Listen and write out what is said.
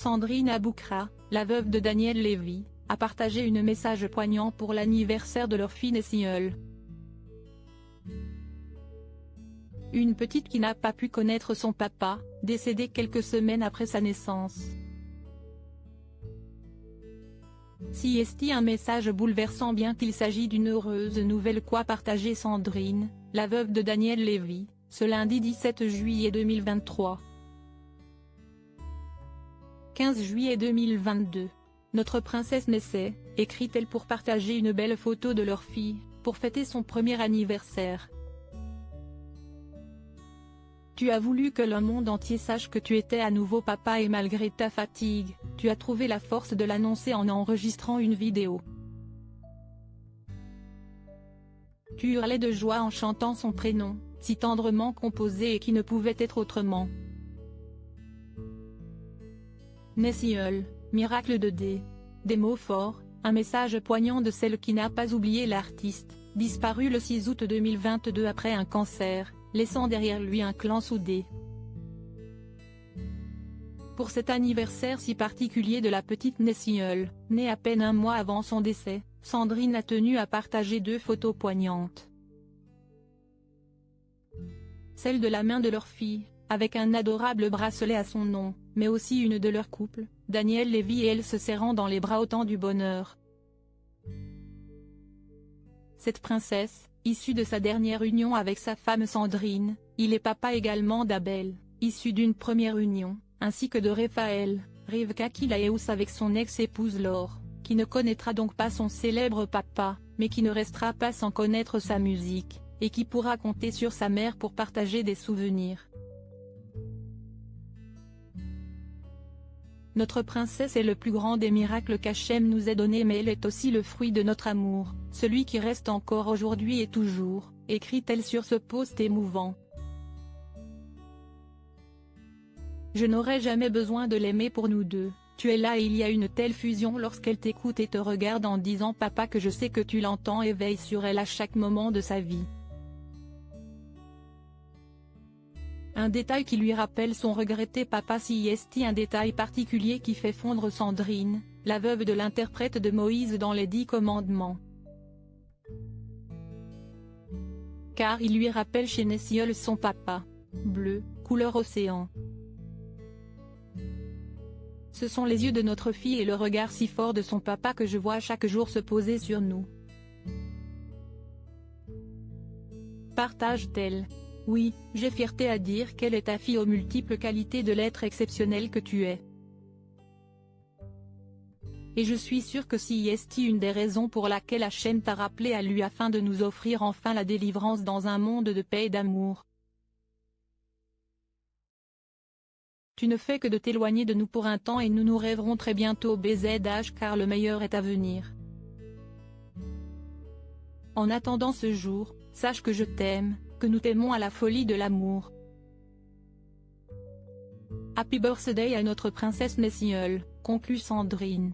Sandrine Aboukra, la veuve de Daniel Lévy, a partagé un message poignant pour l'anniversaire de leur fille Nessiol. Une petite qui n'a pas pu connaître son papa, décédé quelques semaines après sa naissance. Si est un message bouleversant bien qu'il s'agit d'une heureuse nouvelle qu'a partagé Sandrine, la veuve de Daniel Lévy, ce lundi 17 juillet 2023. 15 juillet 2022. Notre princesse naissait, écrit-elle pour partager une belle photo de leur fille, pour fêter son premier anniversaire. Tu as voulu que le monde entier sache que tu étais à nouveau papa et malgré ta fatigue, tu as trouvé la force de l'annoncer en enregistrant une vidéo. Tu hurlais de joie en chantant son prénom, si tendrement composé et qui ne pouvait être autrement. Nessiol, miracle de D. Des mots forts, un message poignant de celle qui n'a pas oublié l'artiste, disparu le 6 août 2022 après un cancer, laissant derrière lui un clan soudé. Pour cet anniversaire si particulier de la petite Nessiol, née à peine un mois avant son décès, Sandrine a tenu à partager deux photos poignantes. Celle de la main de leur fille, avec un adorable bracelet à son nom, mais aussi une de leur couple, Daniel Lévy et elle se serrant dans les bras au temps du bonheur. Cette princesse, issue de sa dernière union avec sa femme Sandrine, il est papa également d'Abel, issu d'une première union, ainsi que de Raphaël, Rivka Kilaeus avec son ex-épouse Laure, qui ne connaîtra donc pas son célèbre papa, mais qui ne restera pas sans connaître sa musique, et qui pourra compter sur sa mère pour partager des souvenirs. Notre princesse est le plus grand des miracles qu'Hachem nous ait donné, mais elle est aussi le fruit de notre amour, celui qui reste encore aujourd'hui et toujours, écrit-elle sur ce post émouvant. Je n'aurais jamais besoin de l'aimer pour nous deux, tu es là et il y a une telle fusion lorsqu'elle t'écoute et te regarde en disant papa que je sais que tu l'entends et veille sur elle à chaque moment de sa vie. Un détail qui lui rappelle son regretté papa si est un détail particulier qui fait fondre Sandrine, la veuve de l'interprète de Moïse dans les 10 commandements. Car il lui rappelle chez Nessiol son papa. Bleu, couleur océan. Ce sont les yeux de notre fille et le regard si fort de son papa que je vois chaque jour se poser sur nous. Partage-t-elle. Oui, j'ai fierté à dire qu'elle est ta fille aux multiples qualités de l'être exceptionnel que tu es. Et je suis sûr que si est une des raisons pour laquelle Hachem t'a rappelé à lui afin de nous offrir enfin la délivrance dans un monde de paix et d'amour. Tu ne fais que de t'éloigner de nous pour un temps et nous nous rêverons très bientôt BZH car le meilleur est à venir. En attendant ce jour, sache que je t'aime, que nous t'aimons à la folie de l'amour. Happy birthday à notre princesse Nessiol, conclut Sandrine.